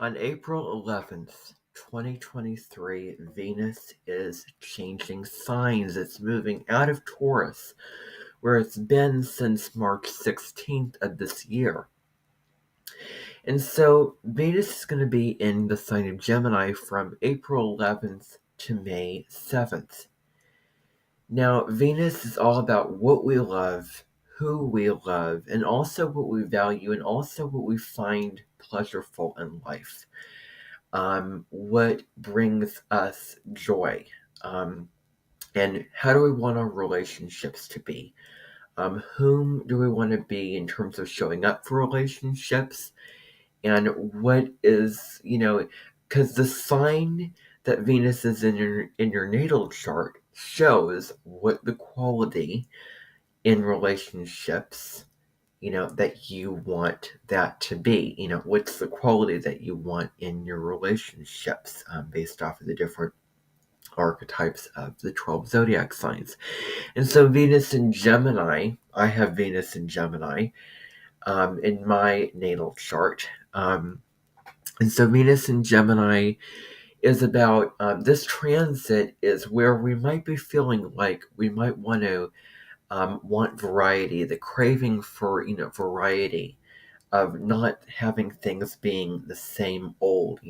On April 11th, 2023, Venus is changing signs. It's moving out of Taurus, where it's been since March 16th of this year. And so Venus is going to be in the sign of Gemini from April 11th to May 7th. Now, Venus is all about what we love, who we love, and also what we value, and also what we find pleasurable in life. What brings us joy, and how do we want our relationships to be? Whom do we want to be in terms of showing up for relationships? And what is, because the sign that Venus is in your natal chart shows what the quality in relationships, that you want that to be. What's the quality that you want in your relationships, based off of the different archetypes of the 12 zodiac signs. And so Venus in Gemini, I have Venus in Gemini, in my natal chart. And so Venus in Gemini is about, this transit is where we might be feeling like we might want variety, the craving for, variety, of not having things being the same old,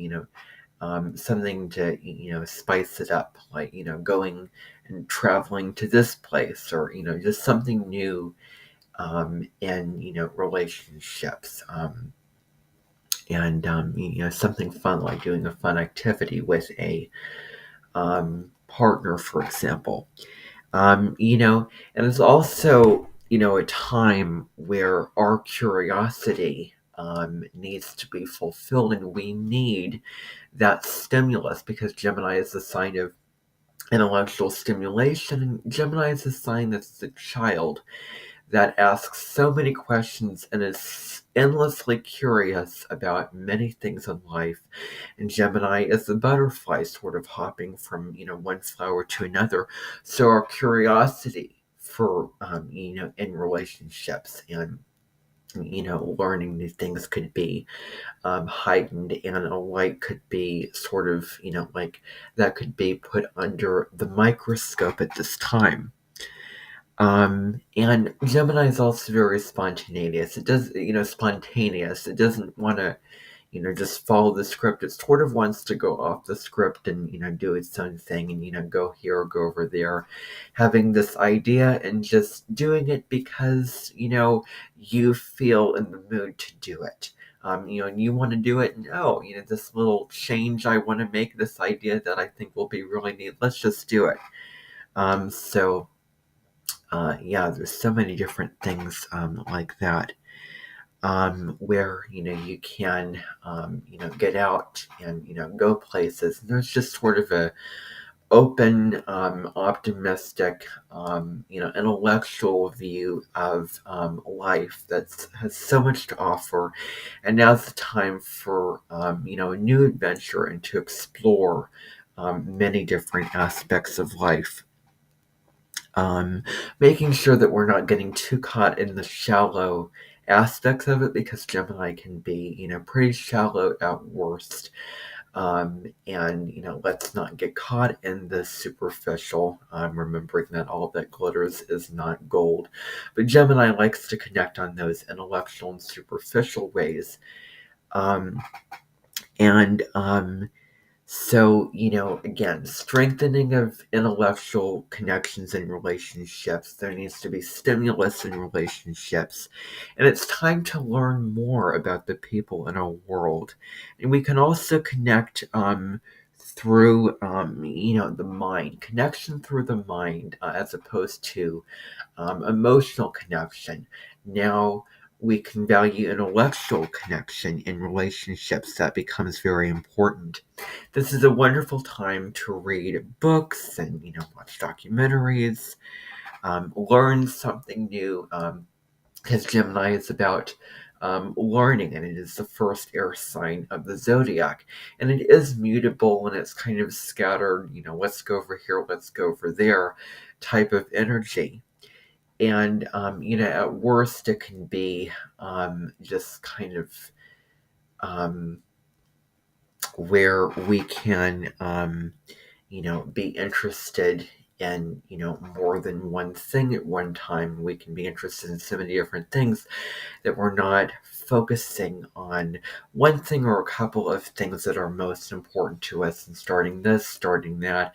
something to, spice it up, like, going and traveling to this place, or, just something new, in, relationships. And something fun, like doing a fun activity with a, partner, for example. And it's also, a time where our curiosity, needs to be fulfilled, and we need that stimulus, because Gemini is the sign of intellectual stimulation, and Gemini is a sign that's the child that asks so many questions and is endlessly curious about many things in life. And Gemini is the butterfly, sort of hopping from, one flower to another. So our curiosity for, in relationships and, learning new things could be, heightened, and a light could be sort of, like, that could be put under the microscope at this time. And Gemini is also very spontaneous. Spontaneous. It doesn't want to, just follow the script. It sort of wants to go off the script and, do its own thing, and, go here or go over there, having this idea and just doing it because, you feel in the mood to do it. And you want to do it, and this little change I want to make, this idea that I think will be really neat. Let's just do it. Yeah, there's so many different things, like that, where, you can, get out and, go places. And there's just sort of a open, optimistic, intellectual view of, life that has so much to offer. And now's the time for, a new adventure, and to explore, many different aspects of life. Making sure that we're not getting too caught in the shallow aspects of it, because Gemini can be, pretty shallow at worst. And, let's not get caught in the superficial, remembering that all that glitters is not gold. But Gemini likes to connect on those intellectual and superficial ways. Um, and So, again, strengthening of intellectual connections and relationships. There needs to be stimulus in relationships. And it's time to learn more about the people in our world. And we can also connect, through, the mind, connection through the mind, as opposed to, emotional connection. Now, we can value intellectual connection in relationships. That becomes very important. This is a wonderful time to read books and, watch documentaries, learn something new, because Gemini is about, learning, and it is the first air sign of the zodiac. And it is mutable, and it's kind of scattered, let's go over here, let's go over there type of energy. And, at worst, it can be, just kind of, um, where we can, be interested in, more than one thing at one time. We can be interested in so many different things that we're not focusing on one thing or a couple of things that are most important to us, and starting this, starting that,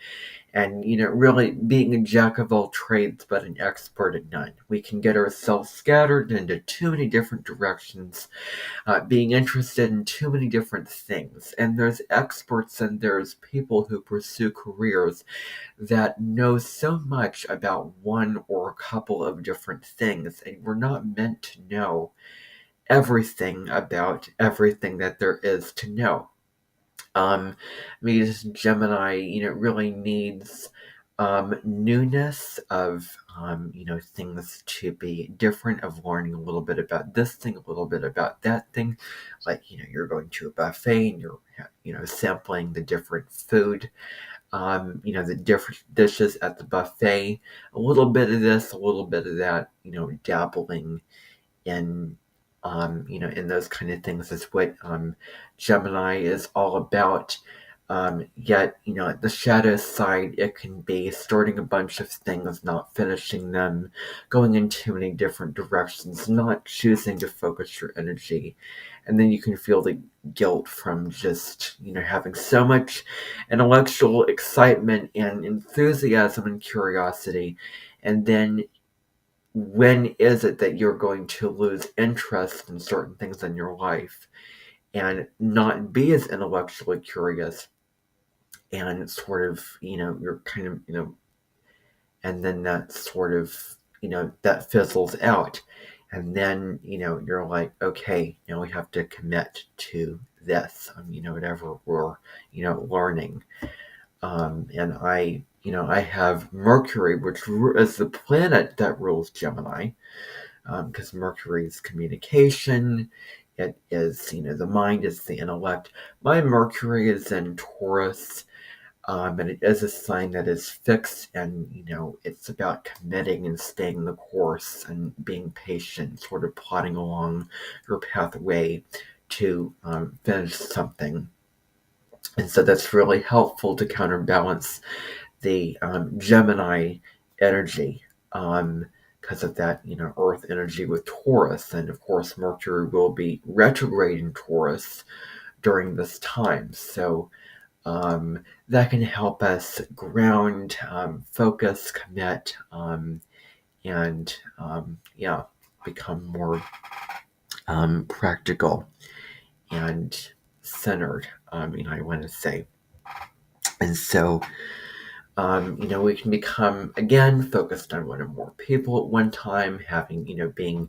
and really being a jack of all trades but an expert at none. We can get ourselves scattered into too many different directions, being interested in too many different things. And there's experts and there's people who pursue careers that know so much about one or a couple of different things, and we're not meant to know everything about everything that there is to know. Because Gemini, really needs newness of, things to be different, of learning a little bit about this thing, a little bit about that thing. Like, you're going to a buffet and you're, sampling the different food, the different dishes at the buffet, a little bit of this, a little bit of that, dabbling in in those kind of things is what Gemini is all about. Yet, at the shadow side, it can be starting a bunch of things, not finishing them, going in too many different directions, not choosing to focus your energy. And then you can feel the guilt from just, having so much intellectual excitement and enthusiasm and curiosity. And then when is it that you're going to lose interest in certain things in your life and not be as intellectually curious, and sort of, you're kind of, and then that sort of, that fizzles out. And then, you're like, okay, now we have to commit to this, whatever we're, learning. And I have Mercury, which is the planet that rules Gemini, because Mercury is communication. It is, the mind is the intellect. My Mercury is in Taurus, and it is a sign that is fixed, and, it's about committing and staying the course and being patient, sort of plodding along your pathway to finish something. And so that's really helpful to counterbalance the Gemini energy, because of that, Earth energy with Taurus. And of course, Mercury will be retrograde in Taurus during this time. So that can help us ground, focus, commit, and become more practical and centered, I want to say. And so, we can become, again, focused on one or more people at one time, having, being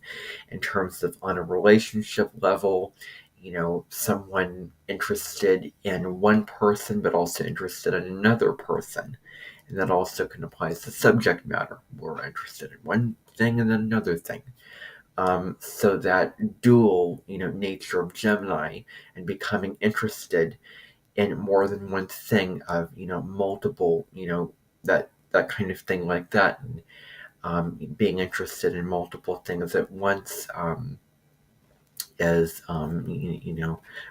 in terms of on a relationship level, someone interested in one person, but also interested in another person. And that also can apply to subject matter. We're interested in one thing and then another thing. So that dual, nature of Gemini and becoming interested in more than one thing, of, multiple, that kind of thing like that. And being interested in multiple things at once, is,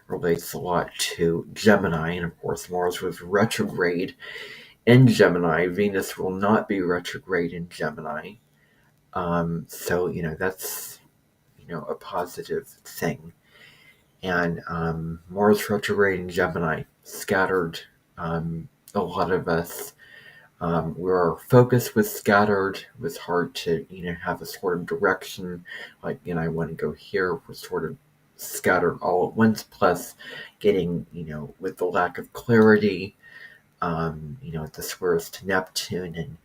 relates a lot to Gemini. And of course, Mars was retrograde in Gemini. Venus will not be retrograde in Gemini. So, that's, a positive thing. And Mars retrograde in Gemini scattered, a lot of us. Where our focus was scattered, it was hard to, have a sort of direction, like, I want to go here. We're sort of scattered all at once, plus getting, with the lack of clarity, the squares to Neptune,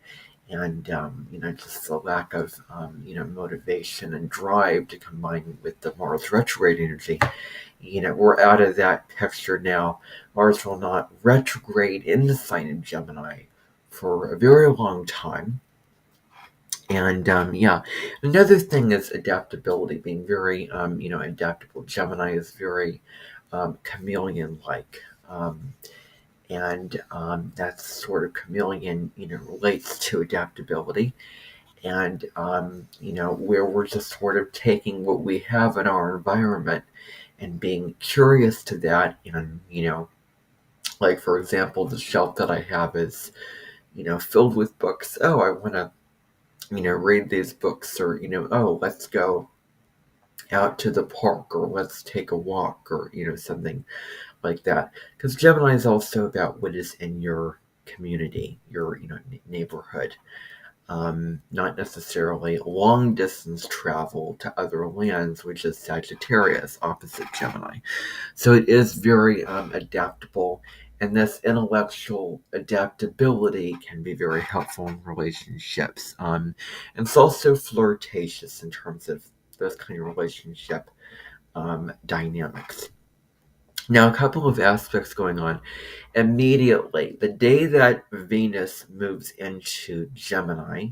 and just the lack of, motivation and drive to combine with the Mars retrograde energy. We're out of that picture now. Mars will not retrograde in the sign of Gemini for a very long time. And another thing is adaptability, being very, adaptable. Gemini is very chameleon-like. And that sort of chameleon, relates to adaptability. And, where we're just sort of taking what we have in our environment and being curious to that, and, Like, for example, the shelf that I have is, filled with books. Oh, I want to, read these books, or, oh, let's go out to the park, or let's take a walk, or, something like that. Because Gemini is also about what is in your community, your, neighborhood. Not necessarily long distance travel to other lands, which is Sagittarius, opposite Gemini. So it is very adaptable, and this intellectual adaptability can be very helpful in relationships. And it's also flirtatious in terms of those kind of relationship dynamics. Now, a couple of aspects going on. Immediately, the day that Venus moves into Gemini,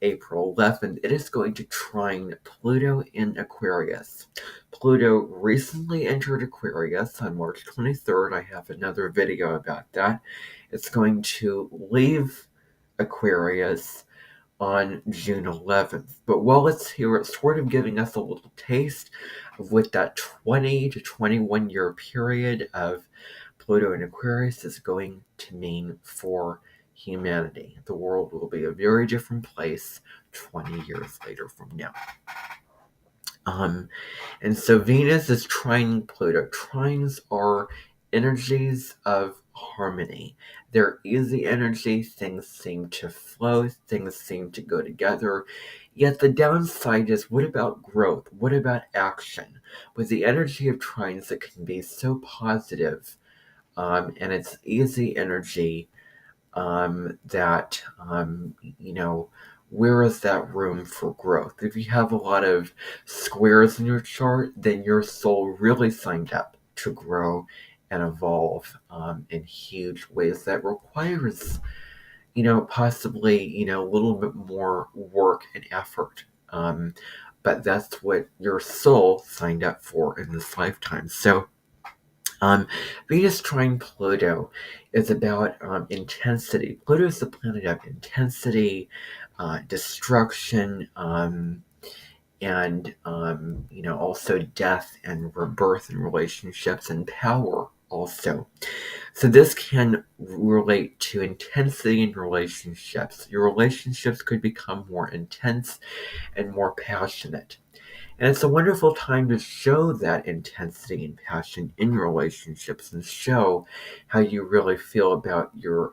April 11th, it is going to trine Pluto in Aquarius. Pluto recently entered Aquarius on March 23rd. I have another video about that. It's going to leave Aquarius on June 11th. But while it's here, it's sort of giving us a little taste of what that 20 to 21 year period of Pluto in Aquarius is going to mean for humanity. The world will be a very different place 20 years later from now. And so Venus is trining Pluto. Trines are energies of harmony. They're easy energy. Things seem to flow. Things seem to go together. Yet the downside is, what about growth? What about action? With the energy of trines, it can be so positive, and it's easy energy, that, where is that room for growth? If you have a lot of squares in your chart, then your soul really signed up to grow and evolve in huge ways that requires, possibly, a little bit more work and effort. But that's what your soul signed up for in this lifetime. So, Venus trine Pluto is about intensity. Pluto is the planet of intensity, destruction, and also death and rebirth in relationships, and power also. So this can relate to intensity in relationships. Your relationships could become more intense and more passionate. And it's a wonderful time to show that intensity and passion in relationships, and show how you really feel about your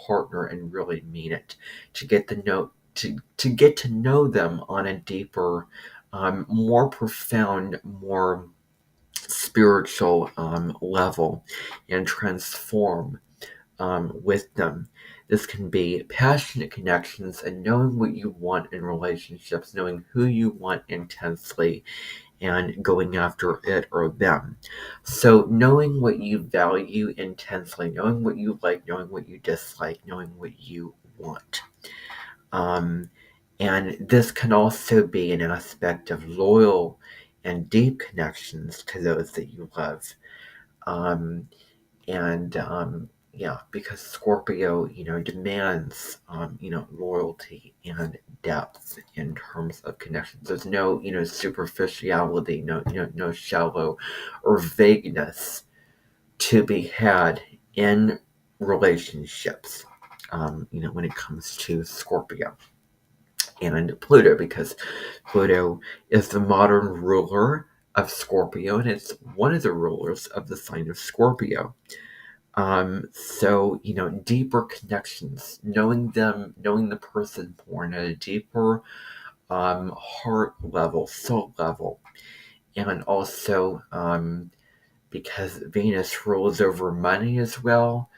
partner and really mean it. To get to get to know them on a deeper, more profound, more spiritual level, and transform with them. This can be passionate connections and knowing what you want in relationships, knowing who you want intensely, and going after it or them. So, knowing what you value intensely, knowing what you like, knowing what you dislike, knowing what you want. Um, and this can also be an aspect of loyal and deep connections to those that you love. Um, and yeah, because Scorpio, demands, loyalty and depth in terms of connections. There's no, superficiality, no shallow or vagueness to be had in relationships, when it comes to Scorpio and Pluto, because Pluto is the modern ruler of Scorpio, and it's one of the rulers of the sign of Scorpio. So, deeper connections, knowing them, knowing the person born at a deeper heart level, soul level, and also because Venus rules over money as well.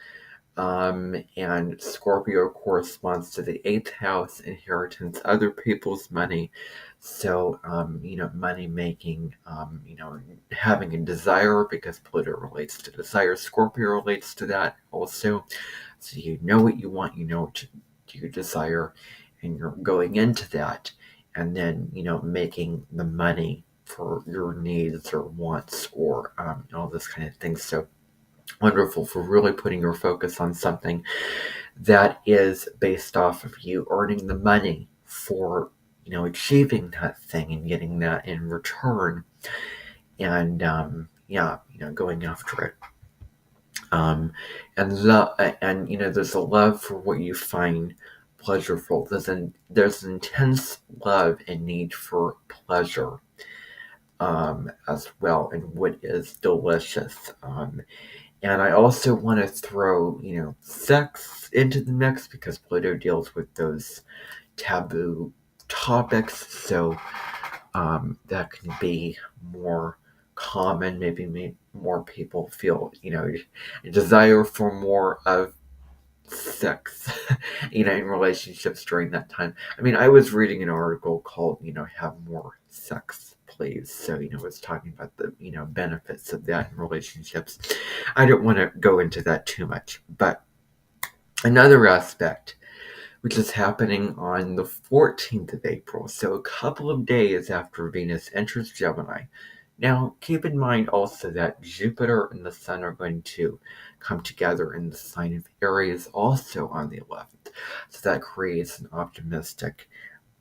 And Scorpio corresponds to the 8th house, inheritance, other people's money. So, money making, having a desire, because Pluto relates to desire. Scorpio relates to that also. So you know what you want, you know what you desire, and you're going into that, and then, making the money for your needs or wants, or all this kind of thing. So, wonderful for really putting your focus on something that is based off of you earning the money for, achieving that thing and getting that in return, and yeah, going after it. um, and love, and there's a love for what you find pleasurable. There's an intense love and need for pleasure, as well, and what is delicious. And I also want to throw, sex into the mix because Pluto deals with those taboo topics. So that can be more common. Maybe more people feel, a desire for more of sex, in relationships during that time. I mean, I was reading an article called, Have More Sex, Please. So, it's talking about the, benefits of that in relationships. I don't want to go into that too much, but another aspect, which is happening on the 14th of April, so a couple of days after Venus enters Gemini. Now, keep in mind also that Jupiter and the Sun are going to come together in the sign of Aries also on the 11th. So that creates an optimistic,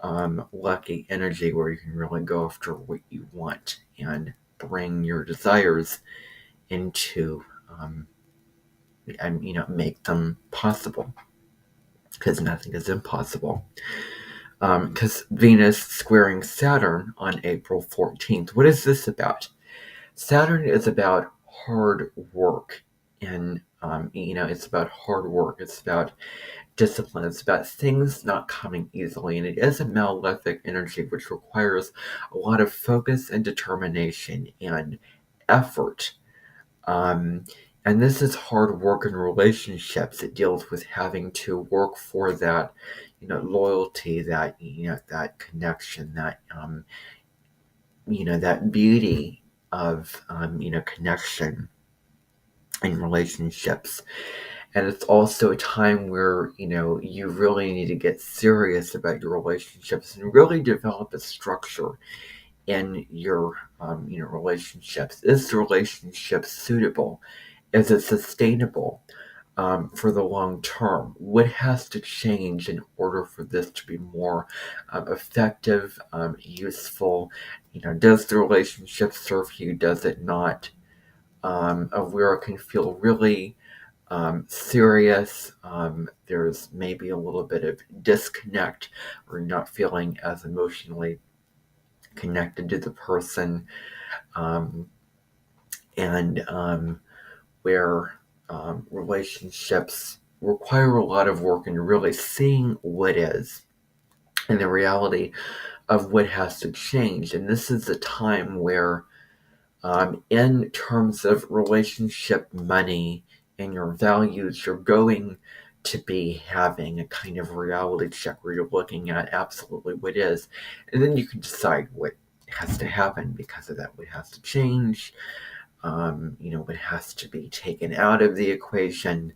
lucky energy where you can really go after what you want and bring your desires into, and, make them possible. Because nothing is impossible. Because Venus squaring Saturn on April 14th. What is this about? Saturn is about hard work, and it's about hard work. It's about discipline. It's about things not coming easily, and it is a malefic energy which requires a lot of focus and determination and effort. Um, and this is hard work in relationships. It deals with having to work for that, loyalty, that that connection, that beauty of connection in relationships. And it's also a time where you really need to get serious about your relationships and really develop a structure in your relationships. Is the relationship suitable? Is it sustainable for the long term? What has to change in order for this to be more effective, useful? Does the relationship serve you? Does it not? Where it can feel really serious. There's maybe a little bit of disconnect or not feeling as emotionally connected to the person. Um, and where relationships require a lot of work and really seeing what is and the reality of what has to change. And this is a time where, in terms of relationship money and your values, you're going to be having a kind of reality check where you're looking at absolutely what is. And then you can decide what has to happen because of that, what has to change, what has to be taken out of the equation,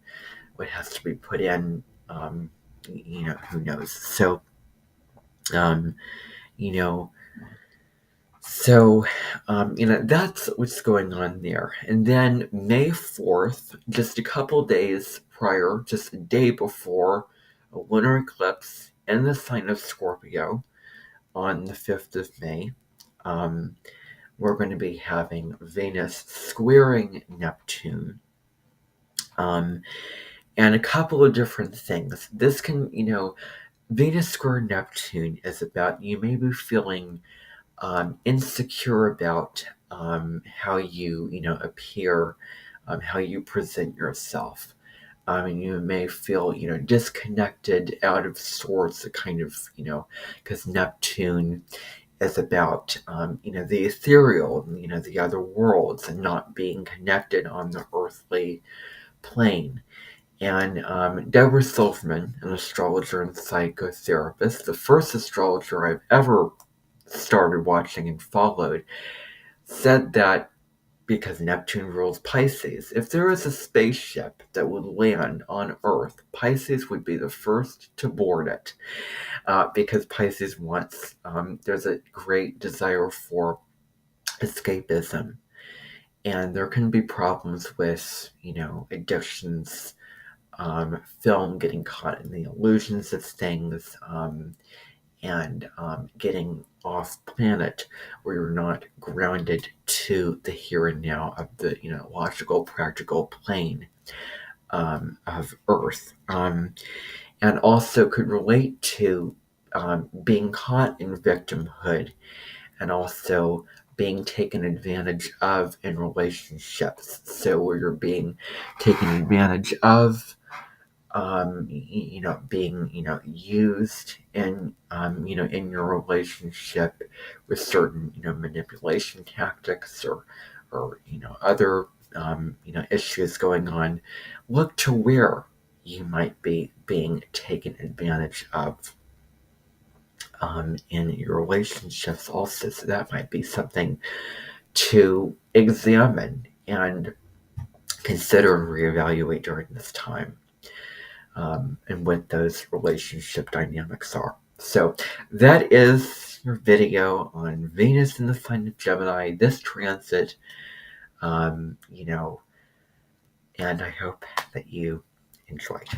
what has to be put in, who knows. So, um, you know, that's what's going on there. And then May 4th, just a couple days prior, just a day before a lunar eclipse in the sign of Scorpio on the 5th of May, we're going to be having Venus squaring Neptune. And a couple of different things. This can, Venus square Neptune is about you may be feeling insecure about how you, appear, how you present yourself. And you may feel, disconnected, out of sorts, a kind of, because Neptune is about, the ethereal, the other worlds, and not being connected on the earthly plane. And Deborah Silverman, an astrologer and psychotherapist, the first astrologer I've ever started watching and followed, said that because Neptune rules Pisces, if there is a spaceship that would land on Earth, Pisces would be the first to board it. Because Pisces wants, there's a great desire for escapism. And there can be problems with, addictions, film, getting caught in the illusions of things, and getting off planet, where you're not grounded to the here and now of the logical, practical plane of Earth, and also could relate to being caught in victimhood, and also being taken advantage of in relationships. So where you're being taken advantage of, being, used in, in your relationship with certain, manipulation tactics, or other, issues going on. Look to where you might be being taken advantage of in your relationships also. So that might be something to examine and consider and reevaluate during this time, and what those relationship dynamics are. So that is your video on Venus in the sign of Gemini, this transit, and I hope that you enjoyed.